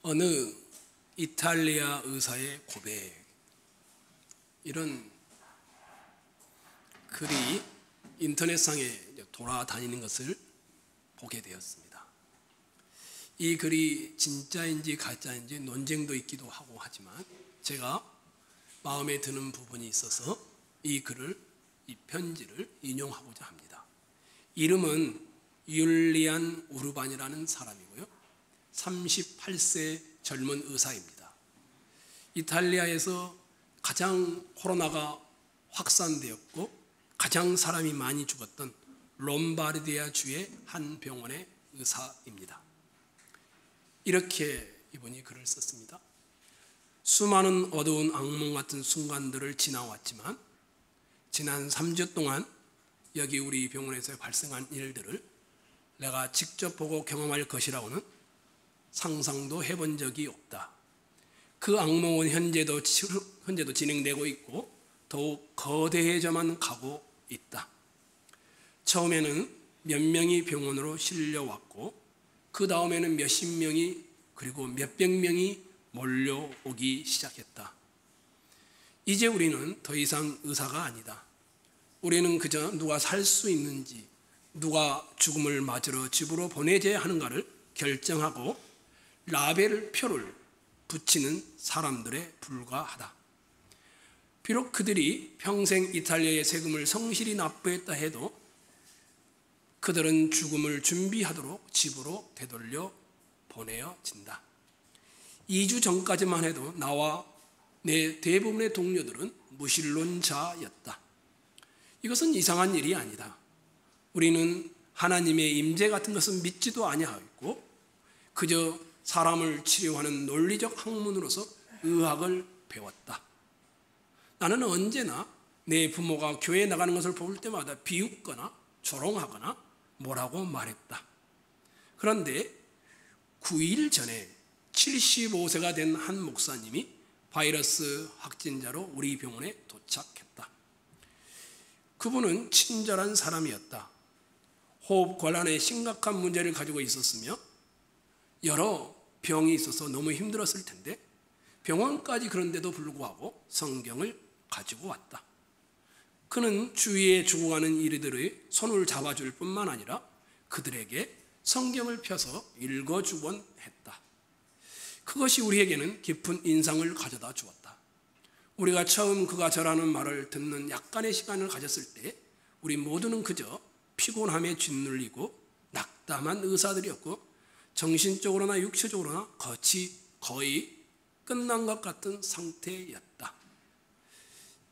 어느 이탈리아 의사의 고백, 이런 글이 인터넷상에 돌아다니는 것을 보게 되었습니다. 이 글이 진짜인지 가짜인지 논쟁도 있기도 하고 하지만 제가 마음에 드는 부분이 있어서 이 편지를 인용하고자 합니다. 이름은 율리안 우르반이라는 사람이고요. 38세 젊은 의사입니다. 이탈리아에서 가장 코로나가 확산되었고 가장 사람이 많이 죽었던 롬바르디아 주의 한 병원의 의사입니다. 이렇게 이분이 글을 썼습니다. 수많은 어두운 악몽 같은 순간들을 지나왔지만 지난 3주 동안 여기 우리 병원에서 발생한 일들을 내가 직접 보고 경험할 것이라고는 상상도 해본 적이 없다. 그 악몽은 현재도 진행되고 있고 더욱 거대해져만 가고 있다. 처음에는 몇 명이 병원으로 실려왔고 그 다음에는 몇십 명이 그리고 몇백 명이 몰려오기 시작했다. 이제 우리는 더 이상 의사가 아니다. 우리는 그저 누가 살 수 있는지, 누가 죽음을 맞으러 집으로 보내줘야 하는가를 결정하고 라벨표를 붙이는 사람들에 불과하다. 비록 그들이 평생 이탈리아의 세금을 성실히 납부했다 해도 그들은 죽음을 준비하도록 집으로 되돌려 보내어진다. 2주 전까지만 해도 나와 내 대부분의 동료들은 무신론자였다. 이것은 이상한 일이 아니다. 우리는 하나님의 임재 같은 것은 믿지도 아니하였고 그저 사람을 치료하는 논리적 학문으로서 의학을 배웠다. 나는 언제나 내 부모가 교회에 나가는 것을 볼 때마다 비웃거나 조롱하거나 뭐라고 말했다. 그런데 9일 전에 75세가 된 한 목사님이 바이러스 확진자로 우리 병원에 도착했다. 그분은 친절한 사람이었다. 호흡곤란의 심각한 문제를 가지고 있었으며 여러 병이 있어서 너무 힘들었을 텐데 병원까지 그런데도 불구하고 성경을 가지고 왔다. 그는 주위에 죽어가는 이들의 손을 잡아줄 뿐만 아니라 그들에게 성경을 펴서 읽어주곤 했다. 그것이 우리에게는 깊은 인상을 가져다 주었다. 우리가 처음 그가 저라는 말을 듣는 약간의 시간을 가졌을 때 우리 모두는 그저 피곤함에 짓눌리고 낙담한 의사들이었고 정신적으로나 육체적으로나 거의 끝난 것 같은 상태였다.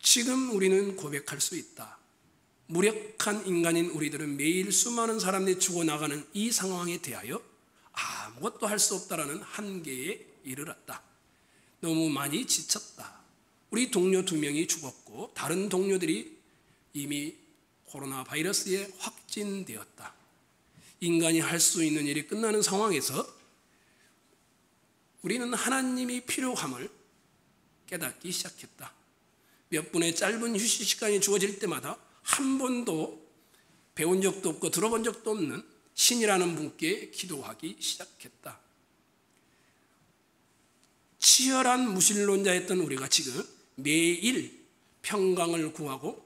지금 우리는 고백할 수 있다. 무력한 인간인 우리들은 매일 수많은 사람들이 죽어나가는 이 상황에 대하여 아무것도 할 수 없다라는 한계에 이르렀다. 너무 많이 지쳤다. 우리 동료 2명이 죽었고 다른 동료들이 이미 코로나 바이러스에 확진되었다. 인간이 할 수 있는 일이 끝나는 상황에서 우리는 하나님이 필요함을 깨닫기 시작했다. 몇 분의 짧은 휴식 시간이 주어질 때마다 한 번도 배운 적도 없고 들어본 적도 없는 신이라는 분께 기도하기 시작했다. 치열한 무신론자였던 우리가 지금 매일 평강을 구하고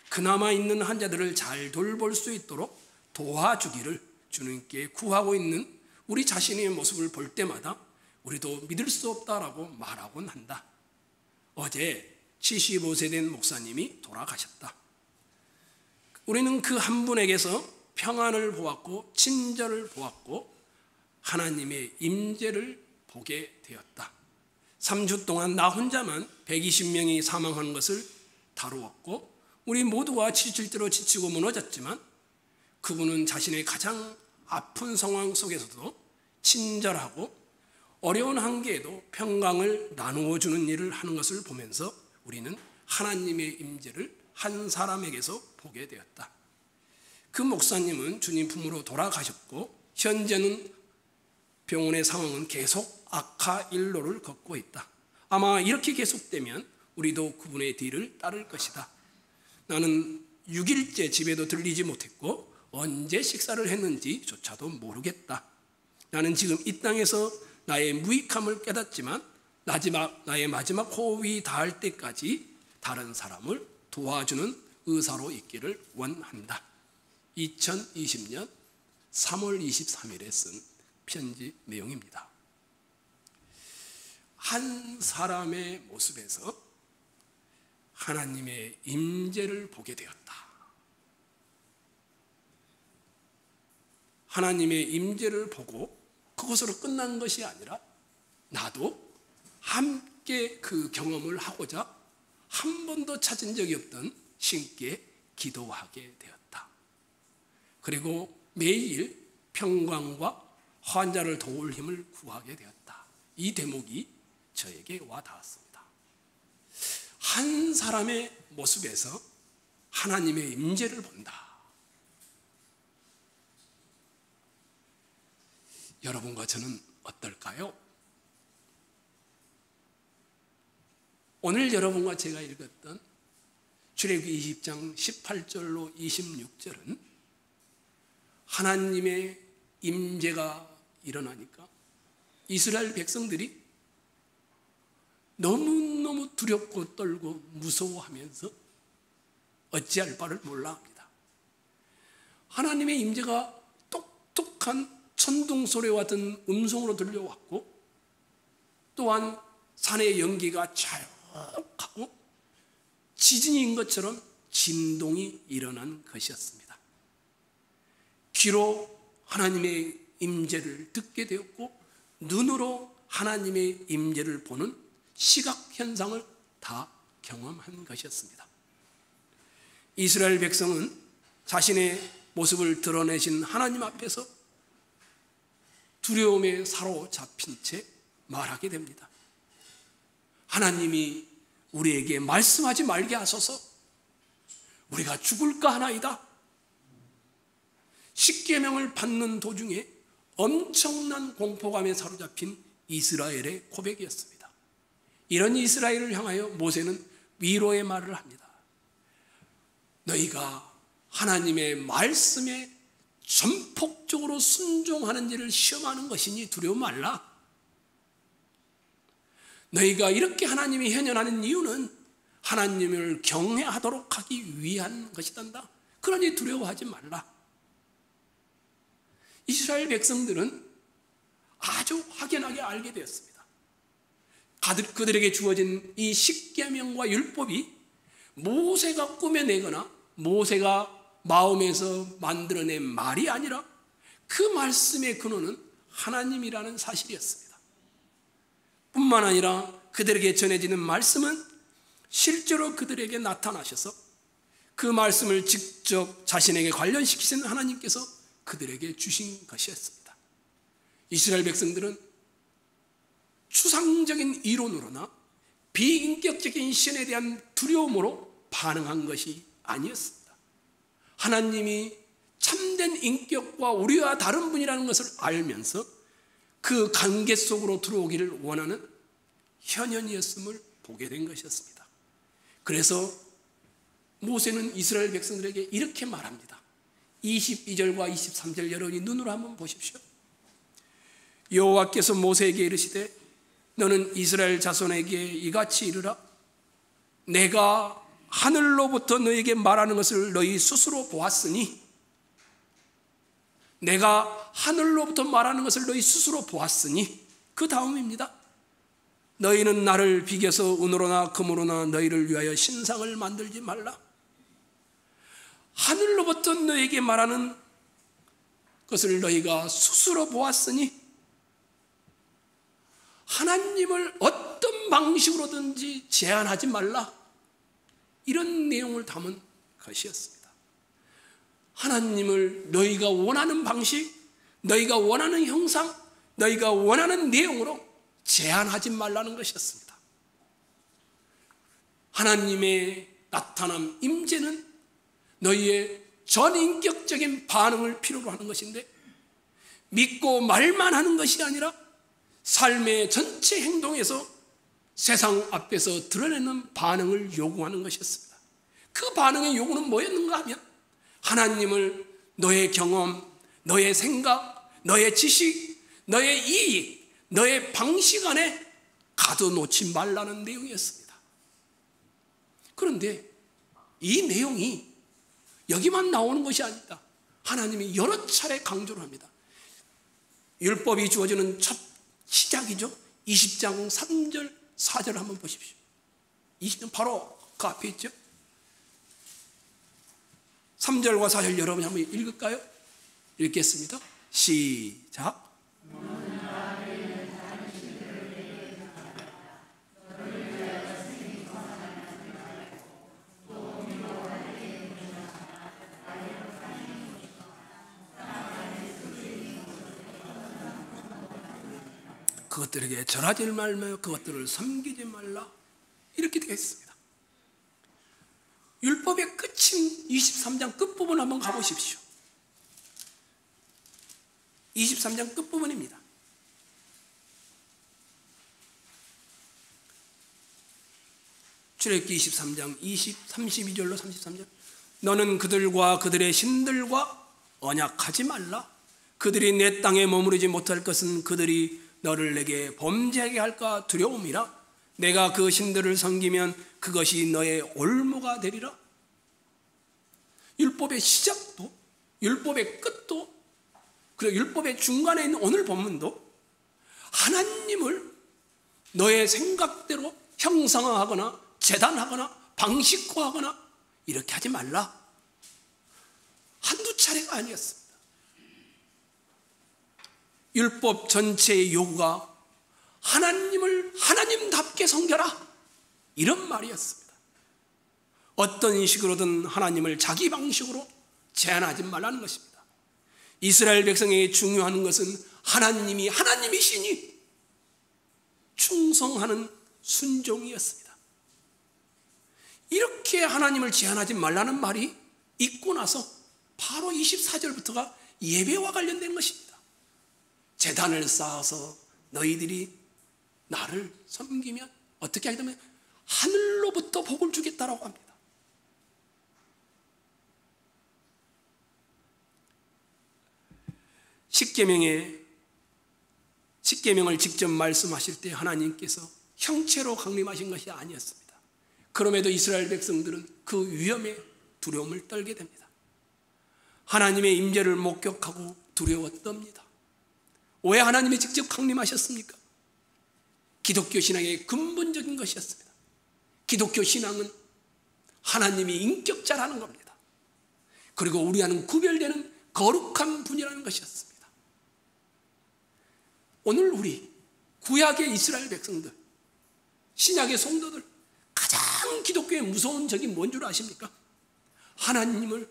그나마 있는 환자들을 잘 돌볼 수 있도록 도와주기를 주님께 구하고 있는 우리 자신의 모습을 볼 때마다 우리도 믿을 수 없다라고 말하곤 한다. 어제 75세 된 목사님이 돌아가셨다. 우리는 그 한 분에게서 평안을 보았고 친절을 보았고 하나님의 임재를 보게 되었다. 3주 동안 나 혼자만 120명이 사망한 것을 다루었고 우리 모두가 실질적으로 지치고 무너졌지만 그분은 자신의 가장 아픈 상황 속에서도 친절하고 어려운 한계에도 평강을 나누어 주는 일을 하는 것을 보면서 우리는 하나님의 임재를 한 사람에게서 보게 되었다. 그 목사님은 주님 품으로 돌아가셨고 현재는 병원의 상황은 계속 악화 일로를 걷고 있다. 아마 이렇게 계속되면 우리도 그분의 뒤를 따를 것이다. 나는 6일째 집에도 들리지 못했고 언제 식사를 했는지조차도 모르겠다. 나는 지금 이 땅에서 나의 무익함을 깨닫지만 나의 마지막 호흡이 닿을 때까지 다른 사람을 도와주는 의사로 있기를 원한다. 2020년 3월 23일에 쓴 편지 내용입니다. 한 사람의 모습에서 하나님의 임재를 보게 되었다. 하나님의 임재를 보고 그것으로 끝난 것이 아니라 나도 함께 그 경험을 하고자 한 번도 찾은 적이 없던 신께 기도하게 되었다. 그리고 매일 평강과 환자를 도울 힘을 구하게 되었다. 이 대목이 저에게 와 닿았습니다. 한 사람의 모습에서 하나님의 임재를 본다. 여러분과 저는 어떨까요? 오늘 여러분과 제가 읽었던 출애굽기 20장 18절로 26절은 하나님의 임재가 일어나니까 이스라엘 백성들이 너무너무 두렵고 떨고 무서워하면서 어찌할 바를 몰라 합니다. 하나님의 임재가 똑똑한 천둥소리와 같은 음성으로 들려왔고 또한 산의 연기가 자욱하고 지진인 것처럼 진동이 일어난 것이었습니다. 귀로 하나님의 임재를 듣게 되었고 눈으로 하나님의 임재를 보는 시각 현상을 다 경험한 것이었습니다. 이스라엘 백성은 자신의 모습을 드러내신 하나님 앞에서 두려움에 사로잡힌 채 말하게 됩니다. 하나님이 우리에게 말씀하지 말게 하소서. 우리가 죽을까 하나이다. 십계명을 받는 도중에 엄청난 공포감에 사로잡힌 이스라엘의 고백이었습니다. 이런 이스라엘을 향하여 모세는 위로의 말을 합니다. 너희가 하나님의 말씀에 전폭적으로 순종하는지를 시험하는 것이니 두려워 말라. 너희가 이렇게 하나님이 현현하는 이유는 하나님을 경외하도록 하기 위한 것이단다. 그러니 두려워하지 말라. 이스라엘 백성들은 아주 확연하게 알게 되었습니다. 그들에게 주어진 이 십계명과 율법이 모세가 꾸며내거나 모세가 마음에서 만들어낸 말이 아니라 그 말씀의 근원은 하나님이라는 사실이었습니다. 뿐만 아니라 그들에게 전해지는 말씀은 실제로 그들에게 나타나셔서 그 말씀을 직접 자신에게 관련시키신 하나님께서 그들에게 주신 것이었습니다. 이스라엘 백성들은 추상적인 이론으로나 비인격적인 신에 대한 두려움으로 반응한 것이 아니었습니다. 하나님이 참된 인격과 우리와 다른 분이라는 것을 알면서 그 관계 속으로 들어오기를 원하는 현현이었음을 보게 된 것이었습니다. 그래서 모세는 이스라엘 백성들에게 이렇게 말합니다. 22절과 23절 여러분이 눈으로 한번 보십시오. 여호와께서 모세에게 이르시되 너는 이스라엘 자손에게 이같이 이르라. 내가 하늘로부터 너에게 말하는 것을 너희 스스로 보았으니 내가 하늘로부터 말하는 것을 너희 스스로 보았으니 그 다음입니다. 너희는 나를 비겨서 은으로나 금으로나 너희를 위하여 신상을 만들지 말라. 하늘로부터 너에게 말하는 것을 너희가 스스로 보았으니 하나님을 어떤 방식으로든지 제한하지 말라. 이런 내용을 담은 것이었습니다. 하나님을 너희가 원하는 방식, 너희가 원하는 형상, 너희가 원하는 내용으로 제한하지 말라는 것이었습니다. 하나님의 나타남, 임재는 너희의 전인격적인 반응을 필요로 하는 것인데 믿고 말만 하는 것이 아니라 삶의 전체 행동에서 세상 앞에서 드러내는 반응을 요구하는 것이었습니다. 그 반응의 요구는 뭐였는가 하면 하나님을 너의 경험, 너의 생각, 너의 지식, 너의 이익, 너의 방식 안에 가둬놓지 말라는 내용이었습니다. 그런데 이 내용이 여기만 나오는 것이 아니다. 하나님이 여러 차례 강조를 합니다. 율법이 주어지는 첫 시작이죠. 20장 3절 4절을 한번 보십시오. 20장 바로 그 앞에 있죠. 3절과 4절 여러분이 한번 읽을까요? 읽겠습니다. 시작. 그것들에게 절하지 말며 그것들을 섬기지 말라, 이렇게 되어 있습니다. 율법의 끝인 23장 끝부분 한번 가보십시오. 23장 끝부분입니다. 출애굽기 23장 32절로 33절. 너는 그들과 그들의 신들과 언약하지 말라. 그들이 내 땅에 머무르지 못할 것은 그들이 너를 내게 범죄하게 할까 두려움이라. 내가 그 신들을 섬기면 그것이 너의 올무가 되리라. 율법의 시작도, 율법의 끝도, 그리고 율법의 중간에 있는 오늘 본문도 하나님을 너의 생각대로 형상화하거나 재단하거나 방식화하거나 이렇게 하지 말라. 한두 차례가 아니었습니다. 율법 전체의 요구가 하나님을 하나님답게 섬겨라, 이런 말이었습니다. 어떤 식으로든 하나님을 자기 방식으로 제한하지 말라는 것입니다. 이스라엘 백성에게 중요한 것은 하나님이 하나님이시니 충성하는 순종이었습니다. 이렇게 하나님을 제한하지 말라는 말이 있고 나서 바로 24절부터가 예배와 관련된 것입니다. 제단을 쌓아서 너희들이 나를 섬기면 어떻게 하게 되면 하늘로부터 복을 주겠다라고 합니다. 십계명을 직접 말씀하실 때 하나님께서 형체로 강림하신 것이 아니었습니다. 그럼에도 이스라엘 백성들은 그 위험에 두려움을 떨게 됩니다. 하나님의 임재를 목격하고 두려워 떱니다. 왜 하나님이 직접 강림하셨습니까? 기독교 신앙의 근본적인 것이었습니다. 기독교 신앙은 하나님이 인격자라는 겁니다. 그리고 우리와는 구별되는 거룩한 분이라는 것이었습니다. 오늘 우리 구약의 이스라엘 백성들, 신약의 성도들, 가장 기독교의 무서운 적이 뭔 줄 아십니까? 하나님을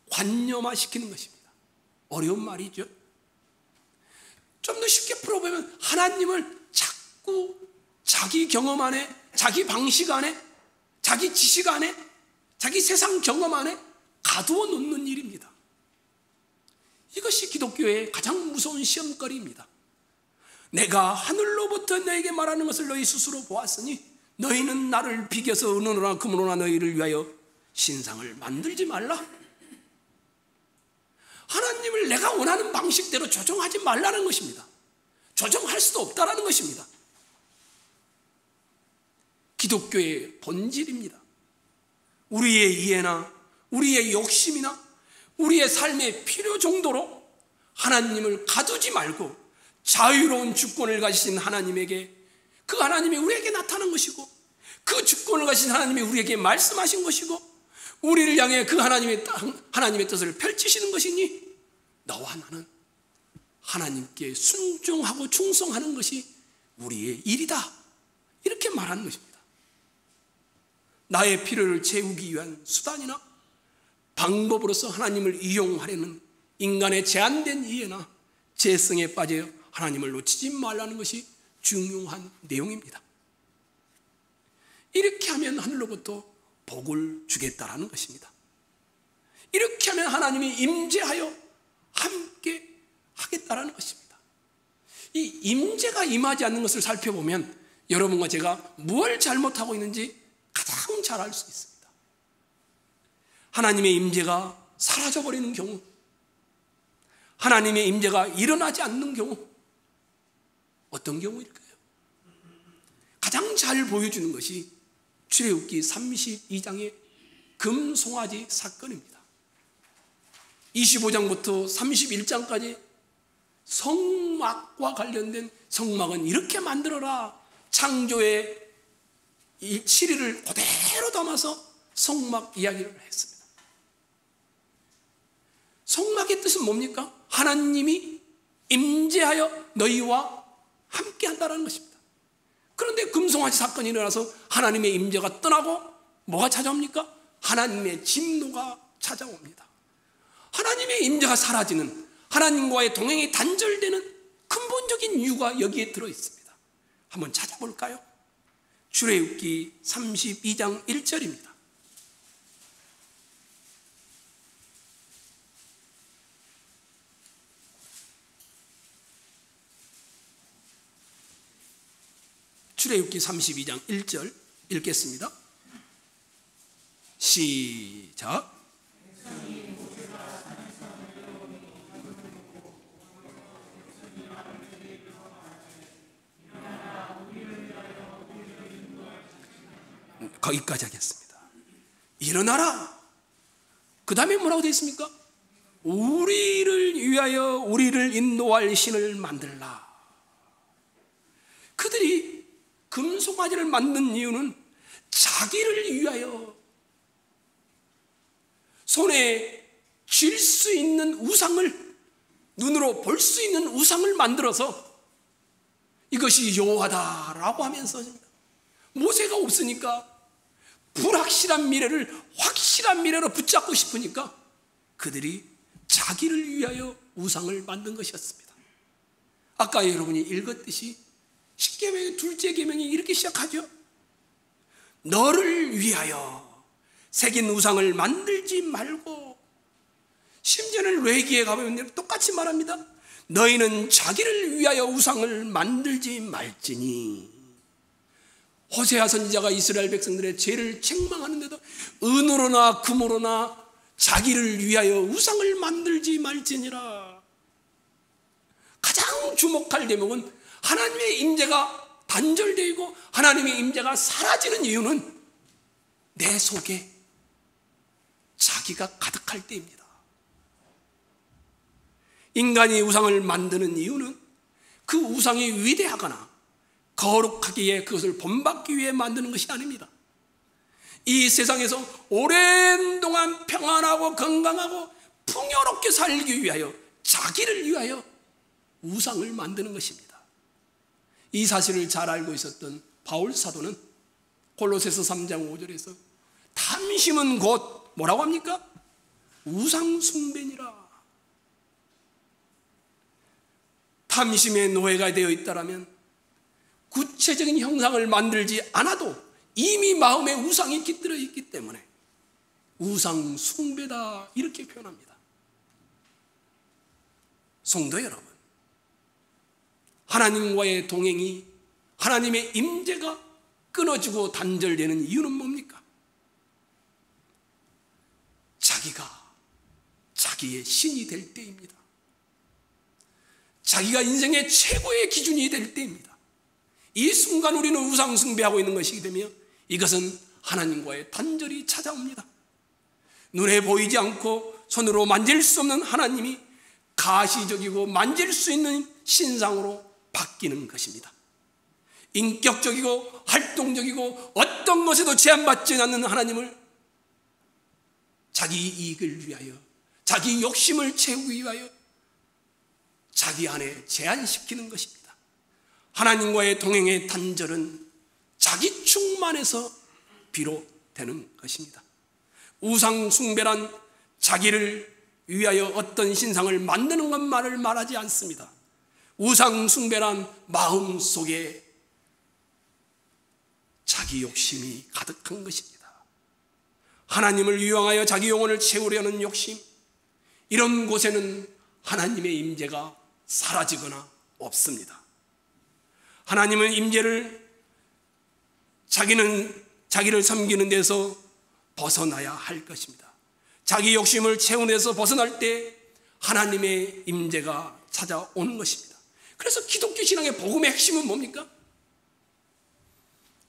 관념화시키는 것입니다. 어려운 말이죠. 좀 더 쉽게 풀어보면 하나님을 자꾸 자기 경험 안에, 자기 방식 안에, 자기 지식 안에, 자기 세상 경험 안에 가두어 놓는 일입니다. 이것이 기독교의 가장 무서운 시험거리입니다. 내가 하늘로부터 너에게 말하는 것을 너희 스스로 보았으니 너희는 나를 비겨서 은으로나 금으로나 너희를 위하여 신상을 만들지 말라. 하나님을 내가 원하는 방식대로 조정하지 말라는 것입니다. 조정할 수도 없다라는 것입니다. 기독교의 본질입니다. 우리의 이해나 우리의 욕심이나 우리의 삶의 필요 정도로 하나님을 가두지 말고 자유로운 주권을 가지신 하나님에게, 그 하나님이 우리에게 나타난 것이고 그 주권을 가진 하나님이 우리에게 말씀하신 것이고 우리를 향해 그 하나님의 뜻을 펼치시는 것이니 너와 나는 하나님께 순종하고 충성하는 것이 우리의 일이다, 이렇게 말하는 것입니다. 나의 필요를 채우기 위한 수단이나 방법으로서 하나님을 이용하려는 인간의 제한된 이해나 재성에 빠져 하나님을 놓치지 말라는 것이 중요한 내용입니다. 이렇게 하면 하늘로부터 복을 주겠다라는 것입니다. 이렇게 하면 하나님이 임재하여 함께 하겠다라는 것입니다. 이 임재가 임하지 않는 것을 살펴보면 여러분과 제가 무엇을 잘못하고 있는지 가장 잘 알 수 있습니다. 하나님의 임재가 사라져버리는 경우, 하나님의 임재가 일어나지 않는 경우, 어떤 경우일까요? 가장 잘 보여주는 것이 출애굽기 32장의 금송아지 사건입니다. 25장부터 31장까지 성막과 관련된, 성막은 이렇게 만들어라, 창조의 7일을 그대로 담아서 성막 이야기를 했습니다. 성막의 뜻은 뭡니까? 하나님이 임재하여 너희와 함께 한다는 것입니다. 그런데 금송아지 사건이 일어나서 하나님의 임재가 떠나고 뭐가 찾아옵니까? 하나님의 진노가 찾아옵니다. 하나님의 임재가 사라지는, 하나님과의 동행이 단절되는 근본적인 이유가 여기에 들어있습니다. 한번 찾아볼까요? 출애굽기 32장 1절입니다. 출애굽기 32장 1절 읽겠습니다. 시작. 거기까지 하겠습니다. 일어나라. 그 다음에 뭐라고 되어 있습니까? 우리를 위하여 우리를 인도할 신을 만들라. 그들이 금송아지를 만든 이유는 자기를 위하여 손에 쥘 수 있는 우상을, 눈으로 볼 수 있는 우상을 만들어서 이것이 여호와다라고 하면서 모세가 없으니까 불확실한 미래를 확실한 미래로 붙잡고 싶으니까 그들이 자기를 위하여 우상을 만든 것이었습니다. 아까 여러분이 읽었듯이 10계명의 둘째 계명이 이렇게 시작하죠. 너를 위하여 새긴 우상을 만들지 말고, 심지어는 레위기에 가보면 똑같이 말합니다. 너희는 자기를 위하여 우상을 만들지 말지니. 호세아 선지자가 이스라엘 백성들의 죄를 책망하는데도 은으로나 금으로나 자기를 위하여 우상을 만들지 말지니라. 가장 주목할 대목은 하나님의 임재가 단절되고 하나님의 임재가 사라지는 이유는 내 속에 자기가 가득할 때입니다. 인간이 우상을 만드는 이유는 그 우상이 위대하거나 거룩하기에 그것을 본받기 위해 만드는 것이 아닙니다. 이 세상에서 오랜 동안 평안하고 건강하고 풍요롭게 살기 위하여, 자기를 위하여 우상을 만드는 것입니다. 이 사실을 잘 알고 있었던 바울 사도는 골로새서 3장 5절에서 탐심은 곧 뭐라고 합니까? 우상 숭배니라. 탐심의 노예가 되어 있다라면 구체적인 형상을 만들지 않아도 이미 마음에 우상이 깃들어 있기 때문에 우상 숭배다, 이렇게 표현합니다. 성도 여러분, 하나님과의 동행이, 하나님의 임재가 끊어지고 단절되는 이유는 뭡니까? 자기가 자기의 신이 될 때입니다. 자기가 인생의 최고의 기준이 될 때입니다. 이 순간 우리는 우상 숭배하고 있는 것이기 때문에 이것은 하나님과의 단절이 찾아옵니다. 눈에 보이지 않고 손으로 만질 수 없는 하나님이 가시적이고 만질 수 있는 신상으로 바뀌는 것입니다. 인격적이고 활동적이고 어떤 것에도 제한받지 않는 하나님을 자기 이익을 위하여, 자기 욕심을 채우기 위하여 자기 안에 제한시키는 것입니다. 하나님과의 동행의 단절은 자기 충만에서 비롯되는 것입니다. 우상 숭배란 자기를 위하여 어떤 신상을 만드는 것만을 말하지 않습니다. 우상 숭배란 마음 속에 자기 욕심이 가득한 것입니다. 하나님을 위망하여 자기 영혼을 채우려는 욕심, 이런 곳에는 하나님의 임재가 사라지거나 없습니다. 하나님은 임재를, 자기를 섬기는 데서 벗어나야 할 것입니다. 자기 욕심을 채우는 데서 벗어날 때 하나님의 임재가 찾아오는 것입니다. 그래서 기독교 신앙의 복음의 핵심은 뭡니까?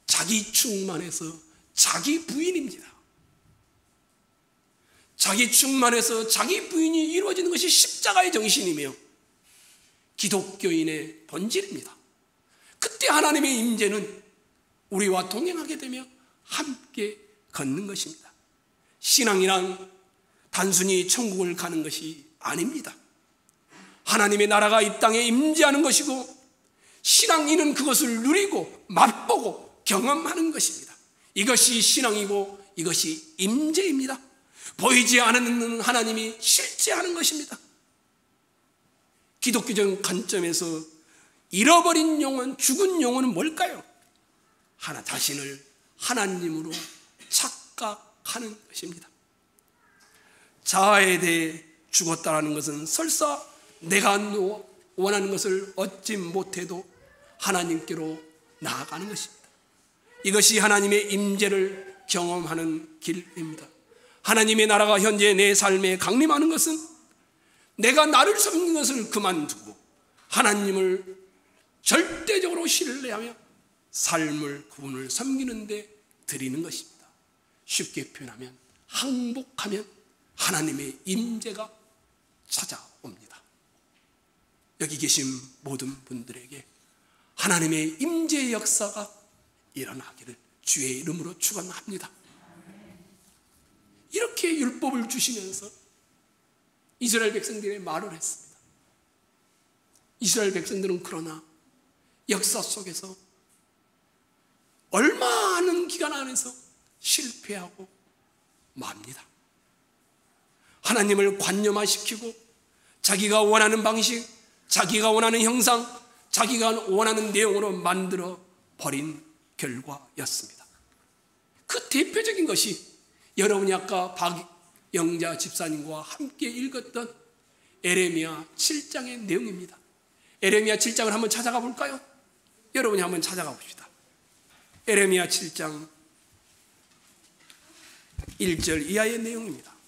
자기 충만해서 자기 부인입니다. 자기 충만해서 자기 부인이 이루어지는 것이 십자가의 정신이며 기독교인의 본질입니다. 그때 하나님의 임재는 우리와 동행하게 되며 함께 걷는 것입니다. 신앙이란 단순히 천국을 가는 것이 아닙니다. 하나님의 나라가 이 땅에 임재하는 것이고 신앙인은 그것을 누리고 맛보고 경험하는 것입니다. 이것이 신앙이고 이것이 임재입니다. 보이지 않는 하나님이 실제하는 것입니다. 기독교적 관점에서 잃어버린 영혼, 죽은 영혼은 뭘까요? 하나 자신을 하나님으로 착각하는 것입니다. 자아에 대해 죽었다라는 것은 설사 내가 원하는 것을 얻지 못해도 하나님께로 나아가는 것입니다. 이것이 하나님의 임재를 경험하는 길입니다. 하나님의 나라가 현재 내 삶에 강림하는 것은 내가 나를 섬기는 것을 그만두고 하나님을 절대적으로 신뢰하며 삶을 그분을 섬기는 데 드리는 것입니다. 쉽게 표현하면 항복하면 하나님의 임재가 찾아옵니다. 여기 계신 모든 분들에게 하나님의 임재의 역사가 일어나기를 주의 이름으로 축원합니다. 이렇게 율법을 주시면서 이스라엘 백성들의 말을 했습니다. 이스라엘 백성들은 그러나 역사 속에서 얼마 많은 기간 안에서 실패하고 맙니다. 하나님을 관념화시키고 자기가 원하는 방식, 자기가 원하는 형상, 자기가 원하는 내용으로 만들어 버린 결과였습니다. 그 대표적인 것이 여러분이 아까 박영자 집사님과 함께 읽었던 에레미야 7장의 내용입니다. 에레미야 7장을 한번 찾아가 볼까요? 여러분이 한번 찾아가 봅시다. 에레미야 7장 1절 이하의 내용입니다.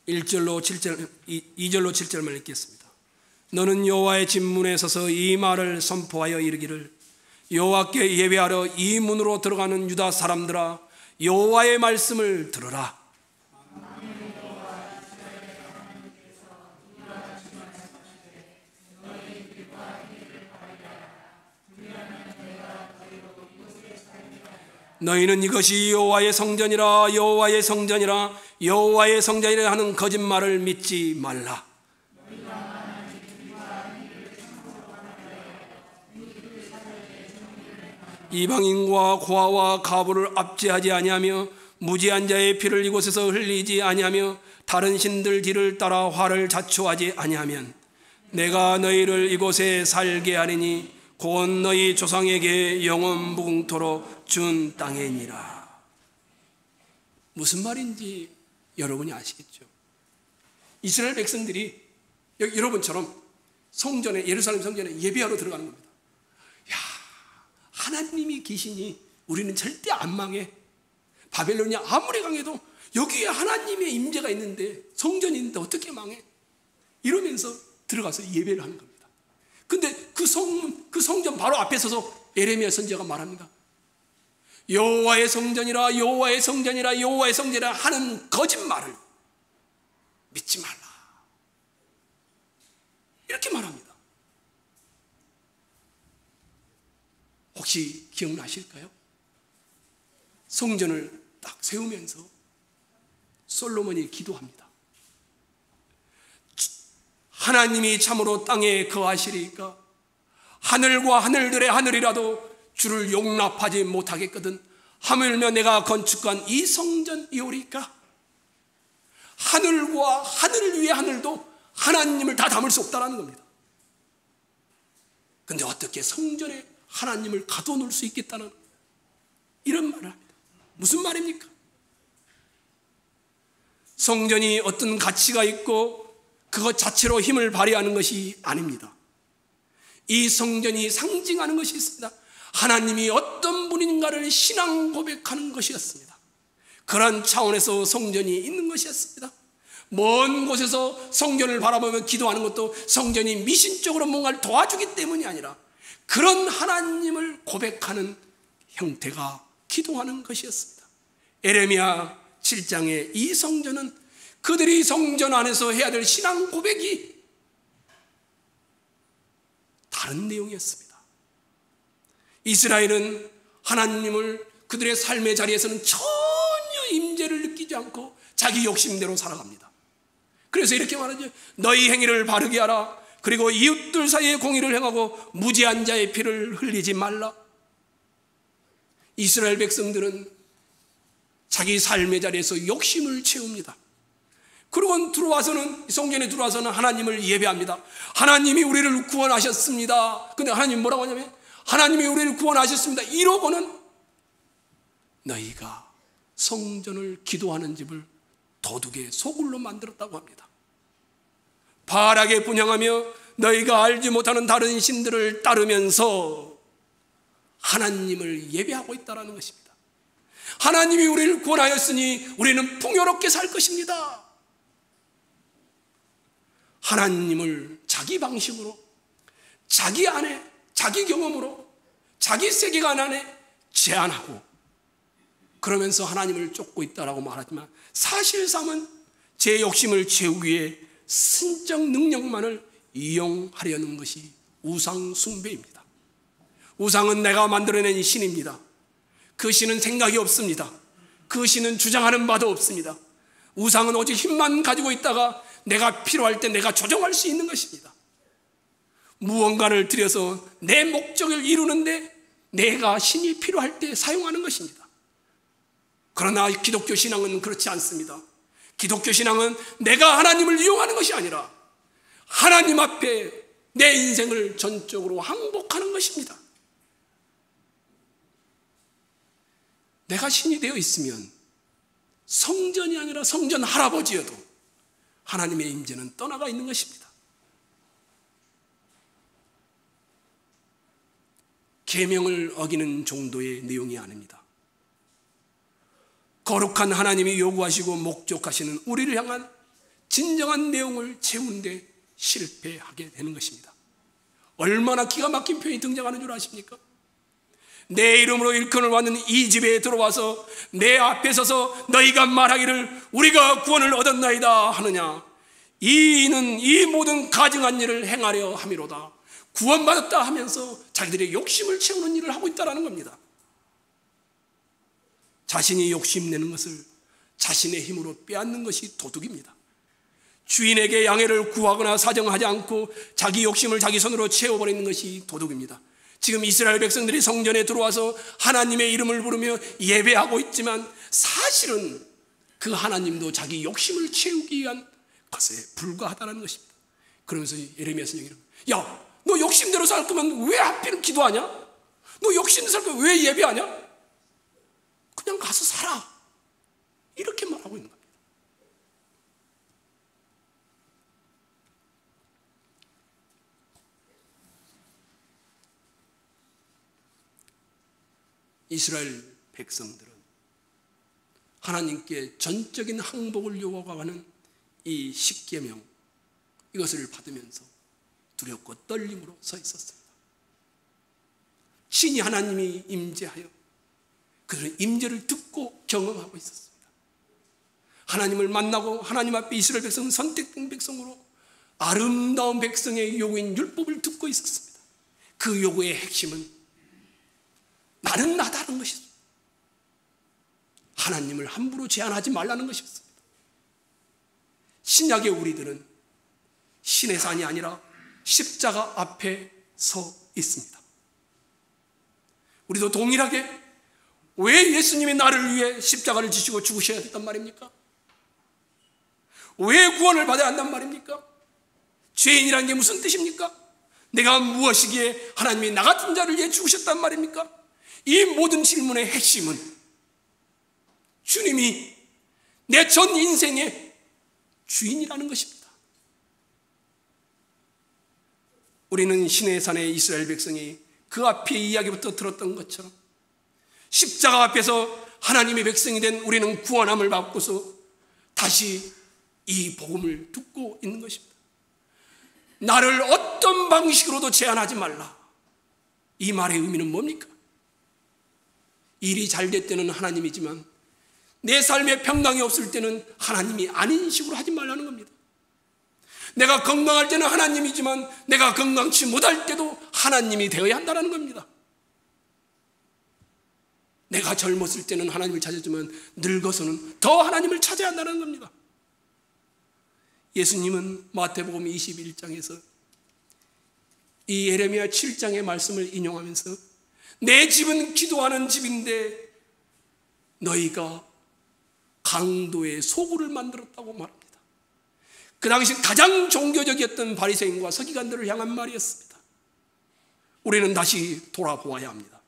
(2절로 7절만) 읽겠습니다. 너는 여호와의 진문에 서서 이 말을 선포하여 이르기를 여호와께 예배하러 이 문으로 들어가는 유다 사람들아 여호와의 말씀을 들으라. 너희는 이것이 여호와의 성전이라 여호와의 성전이라 여호와의 성전이라 하는 거짓말을 믿지 말라. 이방인과 고아와 가부를 압제하지 아니하며 무지한 자의 피를 이곳에서 흘리지 아니하며 다른 신들 뒤를 따라 화를 자초하지 아니하면 내가 너희를 이곳에 살게 하리니 곧 너희 조상에게 영원 무궁토록 준 땅이니라. 무슨 말인지 여러분이 아시겠죠? 이스라엘 백성들이 여러분처럼 성전에, 예루살렘 성전에 예배하러 들어가는 겁니다. 야, 하나님이 계시니 우리는 절대 안 망해. 바벨론이 아무리 강해도 여기에 하나님의 임재가 있는데, 성전이 있는데 어떻게 망해? 이러면서 들어가서 예배를 하는 겁니다. 근데 그 성전 바로 앞에 서서 에레미야 선지자가 말합니다. 여호와의 성전이라 여호와의 성전이라 여호와의 성전이라 하는 거짓말을 믿지 말라. 이렇게 말합니다. 혹시 기억나실까요? 성전을 딱 세우면서 솔로몬이 기도합니다. 하나님이 참으로 땅에 거하시리까 하늘과 하늘들의 하늘이라도 주를 용납하지 못하겠거든 하물며 내가 건축한 이 성전이오리까. 하늘과 하늘 위의 하늘도 하나님을 다 담을 수 없다는 겁니다. 그런데 어떻게 성전에 하나님을 가둬놓을 수 있겠다는 이런 말을 합니다. 무슨 말입니까? 성전이 어떤 가치가 있고 그것 자체로 힘을 발휘하는 것이 아닙니다. 이 성전이 상징하는 것이 있습니다. 하나님이 어떤 분인가를 신앙 고백하는 것이었습니다. 그런 차원에서 성전이 있는 것이었습니다. 먼 곳에서 성전을 바라보며 기도하는 것도 성전이 미신적으로 뭔가를 도와주기 때문이 아니라 그런 하나님을 고백하는 형태가 기도하는 것이었습니다. 에레미야 7장의 이 성전은 그들이 성전 안에서 해야 될 신앙 고백이 다른 내용이었습니다. 이스라엘은 하나님을 그들의 삶의 자리에서는 전혀 임재를 느끼지 않고 자기 욕심대로 살아갑니다. 그래서 이렇게 말하죠. 너희 행위를 바르게 하라. 그리고 이웃들 사이에 공의를 행하고 무죄한 자의 피를 흘리지 말라. 이스라엘 백성들은 자기 삶의 자리에서 욕심을 채웁니다. 그리고 성전에 들어와서는 하나님을 예배합니다. 하나님이 우리를 구원하셨습니다. 근데 하나님 뭐라고 하냐면 하나님이 우리를 구원하셨습니다. 이러고는 너희가 성전을 기도하는 집을 도둑의 소굴로 만들었다고 합니다. 바라게 분향하며 너희가 알지 못하는 다른 신들을 따르면서 하나님을 예배하고 있다는 것입니다. 하나님이 우리를 구원하였으니 우리는 풍요롭게 살 것입니다. 하나님을 자기 방식으로, 자기 안에, 자기 경험으로, 자기 세계관 안에 제한하고 그러면서 하나님을 쫓고 있다라고 말하지만 사실상은 제 욕심을 채우기 위해 신적 능력만을 이용하려는 것이 우상 숭배입니다. 우상은 내가 만들어낸 신입니다. 그 신은 생각이 없습니다. 그 신은 주장하는 바도 없습니다. 우상은 오직 힘만 가지고 있다가 내가 필요할 때 내가 조정할 수 있는 것입니다. 무언가를 들여서 내 목적을 이루는데 내가 신이 필요할 때 사용하는 것입니다. 그러나 기독교 신앙은 그렇지 않습니다. 기독교 신앙은 내가 하나님을 이용하는 것이 아니라 하나님 앞에 내 인생을 전적으로 항복하는 것입니다. 내가 신이 되어 있으면 성전이 아니라 성전 할아버지여도 하나님의 임재는 떠나가 있는 것입니다. 계명을 어기는 정도의 내용이 아닙니다. 거룩한 하나님이 요구하시고 목적하시는 우리를 향한 진정한 내용을 채우는데 실패하게 되는 것입니다. 얼마나 기가 막힌 표현이 등장하는 줄 아십니까? 내 이름으로 일컬을 받는 이 집에 들어와서 내 앞에 서서 너희가 말하기를 우리가 구원을 얻었나이다 하느냐. 이는 이 모든 가증한 일을 행하려 함이로다. 구원받았다 하면서 자기들의 욕심을 채우는 일을 하고 있다는 겁니다. 자신이 욕심내는 것을 자신의 힘으로 빼앗는 것이 도둑입니다. 주인에게 양해를 구하거나 사정하지 않고 자기 욕심을 자기 손으로 채워버리는 것이 도둑입니다. 지금 이스라엘 백성들이 성전에 들어와서 하나님의 이름을 부르며 예배하고 있지만 사실은 그 하나님도 자기 욕심을 채우기 위한 것에 불과하다는 것입니다. 그러면서 예레미야 선생님이 야, 너 욕심대로 살 거면 왜 하필 기도하냐? 너 욕심대로 살 거면 왜 예배하냐? 그냥 가서 살아. 이렇게 말하고 있는 겁니다. 이스라엘 백성들은 하나님께 전적인 항복을 요구하는 이 십계명, 이것을 받으면서 두렵고 떨림으로 서 있었습니다. 신이 하나님이 임재하여 그들은 임재를 듣고 경험하고 있었습니다. 하나님을 만나고 하나님 앞에 이스라엘 백성은 선택된 백성으로 아름다운 백성의 요구인 율법을 듣고 있었습니다. 그 요구의 핵심은 나는 나다는 것이었습니다. 하나님을 함부로 제한하지 말라는 것이었습니다. 신약의 우리들은 신의 산이 아니라 십자가 앞에 서 있습니다. 우리도 동일하게 왜 예수님이 나를 위해 십자가를 지시고 죽으셔야 했단 말입니까? 왜 구원을 받아야 한단 말입니까? 죄인이라는 게 무슨 뜻입니까? 내가 무엇이기에 하나님이 나 같은 자를 위해 죽으셨단 말입니까? 이 모든 질문의 핵심은 주님이 내 전 인생에 주인이라는 것입니다. 우리는 시내산의 이스라엘 백성이 그 앞의 이야기부터 들었던 것처럼 십자가 앞에서 하나님의 백성이 된 우리는 구원함을 받고서 다시 이 복음을 듣고 있는 것입니다. 나를 어떤 방식으로도 제한하지 말라. 이 말의 의미는 뭡니까? 일이 잘 될 때는 하나님이지만 내 삶에 평강이 없을 때는 하나님이 아닌 식으로 하지 말라는 겁니다. 내가 건강할 때는 하나님이지만 내가 건강치 못할 때도 하나님이 되어야 한다는 겁니다. 내가 젊었을 때는 하나님을 찾았지만 늙어서는 더 하나님을 찾아야 한다는 겁니다. 예수님은 마태복음 21장에서 이 예레미야 7장의 말씀을 인용하면서 내 집은 기도하는 집인데 너희가 강도의 소굴을 만들었다고 말합니다. 그 당시 가장 종교적이었던 바리새인과 서기관들을 향한 말이었습니다. 우리는 다시 돌아보아야 합니다.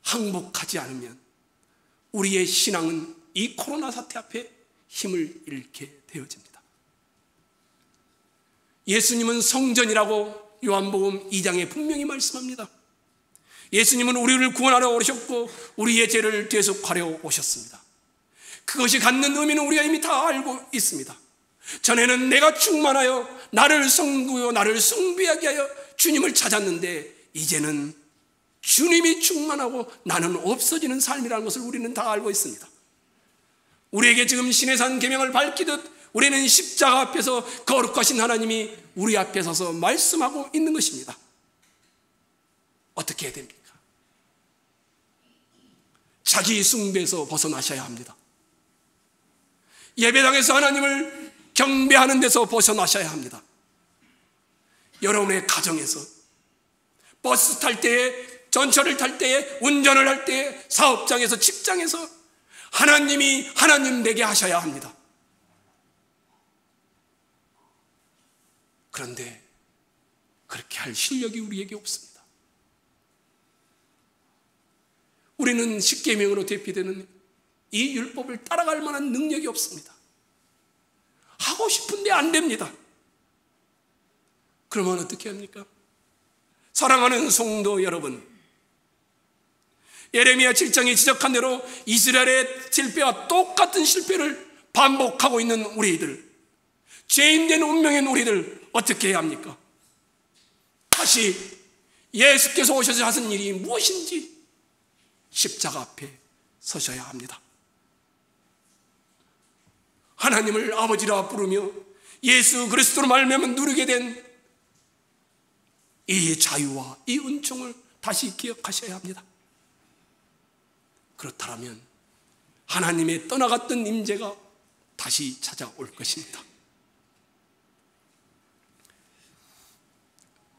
항복하지 않으면 우리의 신앙은 이 코로나 사태 앞에 힘을 잃게 되어집니다. 예수님은 성전이라고 요한복음 2장에 분명히 말씀합니다. 예수님은 우리를 구원하러 오셨고 우리의 죄를 대속하려 오셨습니다. 그것이 갖는 의미는 우리가 이미 다 알고 있습니다. 전에는 내가 충만하여 나를 섬기고 나를 숭배하게 하여 주님을 찾았는데 이제는 주님이 충만하고 나는 없어지는 삶이라는 것을 우리는 다 알고 있습니다. 우리에게 지금 시내산 계명을 밝히듯 우리는 십자가 앞에서 거룩하신 하나님이 우리 앞에 서서 말씀하고 있는 것입니다. 어떻게 해야 됩니까? 자기 숭배에서 벗어나셔야 합니다. 예배당에서 하나님을 경배하는 데서 벗어나셔야 합니다. 여러분의 가정에서 버스 탈 때에, 전철을 탈 때에, 운전을 할 때에, 사업장에서, 직장에서 하나님이 하나님 되게 하셔야 합니다. 그런데 그렇게 할 실력이 우리에게 없습니다. 우리는 십계명으로 대표되는 이 율법을 따라갈 만한 능력이 없습니다. 하고 싶은데 안 됩니다. 그러면 어떻게 합니까? 사랑하는 성도 여러분, 예레미야 7장이 지적한 대로 이스라엘의 실패와 똑같은 실패를 반복하고 있는 우리들, 죄인된 운명인 우리들 어떻게 해야 합니까? 다시 예수께서 오셔서 하신 일이 무엇인지 십자가 앞에 서셔야 합니다. 하나님을 아버지라 부르며 예수 그리스도로 말미암아 누리게 된 이 자유와 이 은총을 다시 기억하셔야 합니다. 그렇다면 하나님의 떠나갔던 임재가 다시 찾아올 것입니다.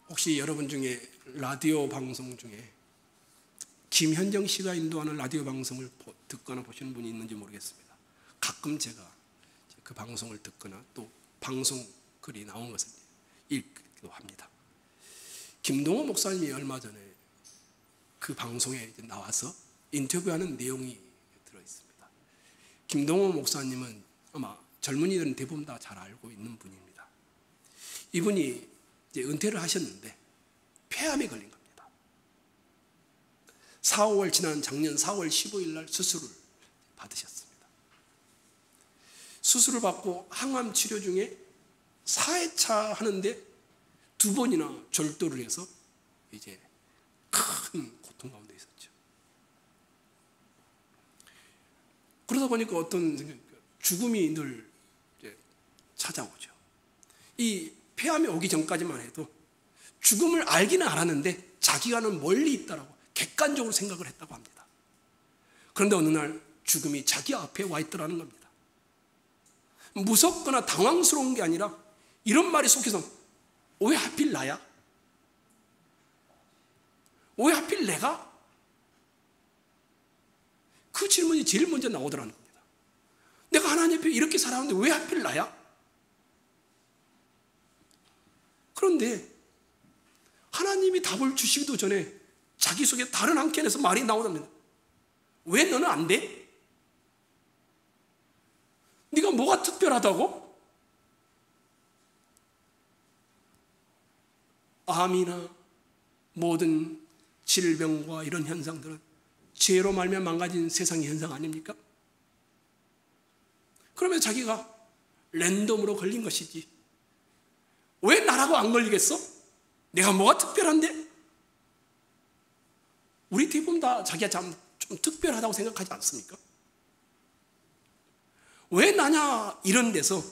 혹시 여러분 중에 라디오 방송 중에 김현정 씨가 인도하는 라디오 방송을 듣거나 보시는 분이 있는지 모르겠습니다. 가끔 제가 그 방송을 듣거나 또 방송 글이 나온 것을 읽기도 합니다. 김동호 목사님이 얼마 전에 그 방송에 나와서 인터뷰하는 내용이 들어있습니다. 김동호 목사님은 아마 젊은이들은 대부분 다 잘 알고 있는 분입니다. 이분이 이제 은퇴를 하셨는데 폐암에 걸린 겁니다. 4월 지난 작년 4월 15일 날 수술을 받으셨습니다. 수술을 받고 항암 치료 중에 4회차 하는데 2번이나 절도를 해서 이제 큰 고통 가운데 있었죠. 그러다 보니까 어떤 죽음이 늘 이제 찾아오죠. 이 폐암이 오기 전까지만 해도 죽음을 알기는 알았는데 자기와는 멀리 있다라고 객관적으로 생각을 했다고 합니다. 그런데 어느 날 죽음이 자기 앞에 와 있더라는 겁니다. 무섭거나 당황스러운 게 아니라 이런 말이 속에서 왜 하필 나야? 왜 하필 내가? 그 질문이 제일 먼저 나오더라는 겁니다. 내가 하나님 앞에 이렇게 살아왔는데 왜 하필 나야? 그런데 하나님이 답을 주시기도 전에 자기 속에 다른 한 켠에서 말이 나오답니다. 왜 너는 안 돼? 네가 뭐가 특별하다고? 암이나 모든 질병과 이런 현상들은 죄로 말미암아 망가진 세상의 현상 아닙니까? 그러면 자기가 랜덤으로 걸린 것이지 왜 나라고 안 걸리겠어? 내가 뭐가 특별한데? 우리 대부분 다 자기가 좀 특별하다고 생각하지 않습니까? 왜 나냐 이런 데서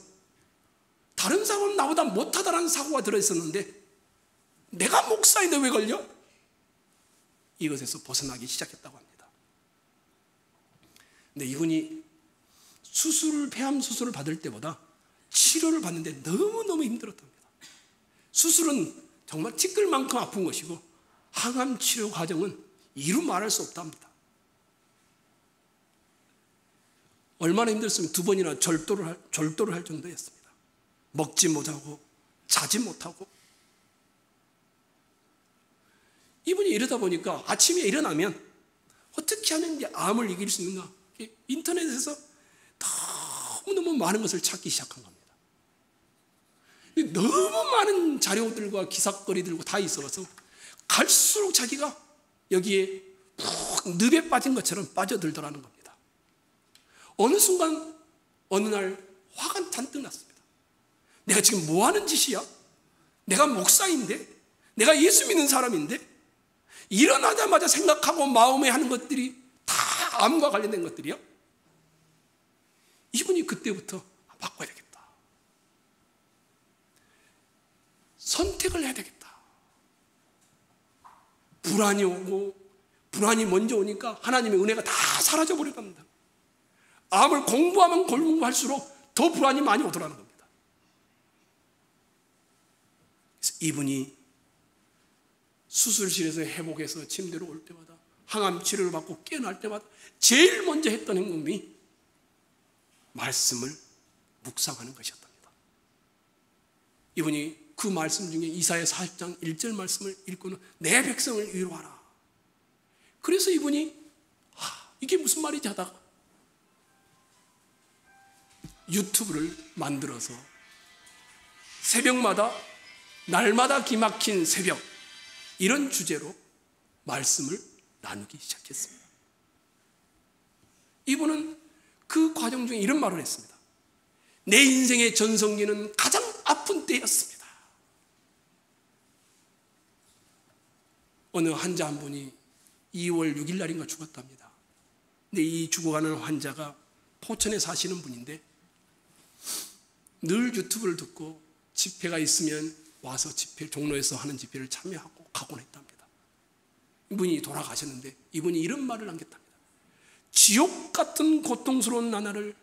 다른 사람은 나보다 못하다라는 사고가 들어있었는데 내가 목사인데 왜 걸려? 이것에서 벗어나기 시작했다고 합니다. 근데 이분이 폐암 수술을 받을 때보다 치료를 받는데 너무너무 힘들었답니다. 수술은 정말 티끌만큼 아픈 것이고 항암 치료 과정은 이루 말할 수 없답니다. 얼마나 힘들었으면 2번이나 절도를 할 정도였습니다. 먹지 못하고 자지 못하고. 이분이 이러다 보니까 아침에 일어나면 어떻게 하면 이제 암을 이길 수 있는가? 인터넷에서 너무너무 많은 것을 찾기 시작한 겁니다. 너무 많은 자료들과 기사거리들과 다 있어서 갈수록 자기가 여기에 푹 늪에 빠진 것처럼 빠져들더라는 겁니다. 어느 순간 어느 날 화가 잔뜩 났습니다. 내가 지금 뭐 하는 짓이야? 내가 목사인데? 내가 예수 믿는 사람인데? 일어나자마자 생각하고 마음에 하는 것들이 다 암과 관련된 것들이야? 이분이 그때부터 바꿔야 되겠다. 선택을 해야 되겠다. 불안이 오고 불안이 먼저 오니까 하나님의 은혜가 다 사라져 버려갑니다. 암을 공부하면 공부할수록 더 불안이 많이 오더라는 겁니다. 그래서 이분이 수술실에서 회복해서 침대로 올 때마다 항암 치료를 받고 깨어날 때마다 제일 먼저 했던 행동이 말씀을 묵상하는 것이었답니다. 이분이 그 말씀 중에 이사야 40장 1절 말씀을 읽고는 내 백성을 위로하라. 그래서 이분이 이게 무슨 말이지 하다가 유튜브를 만들어서 새벽마다 날마다 기막힌 새벽 이런 주제로 말씀을 나누기 시작했습니다. 이분은 그 과정 중에 이런 말을 했습니다. 내 인생의 전성기는 가장 아픈 때였습니다. 어느 환자 한 분이 2월 6일 날인가 죽었답니다. 근데 이 죽어가는 환자가 포천에 사시는 분인데 늘 유튜브를 듣고 집회가 있으면 와서 종로에서 하는 집회를 참여하고 가곤 했답니다. 이분이 돌아가셨는데 이분이 이런 말을 남겼답니다. 지옥 같은 고통스러운 나날을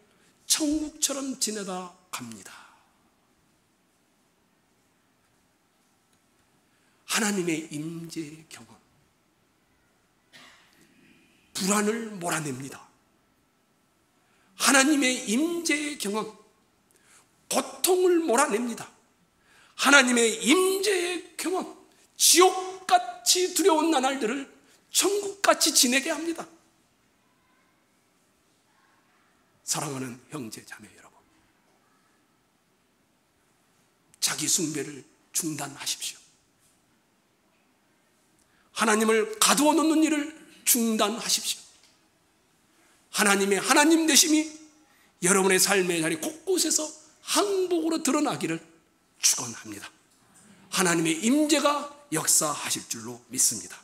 천국처럼 지내다 갑니다. 하나님의 임재 경험, 불안을 몰아냅니다. 하나님의 임재 경험, 고통을 몰아냅니다. 하나님의 임재의 경험, 지옥같이 두려운 나날들을 천국같이 지내게 합니다. 사랑하는 형제 자매 여러분, 자기 숭배를 중단하십시오. 하나님을 가두어 놓는 일을 중단하십시오. 하나님의 하나님 되심이 여러분의 삶의 자리 곳곳에서 항복으로 드러나기를 축원합니다. 하나님의 임재가 역사하실 줄로 믿습니다.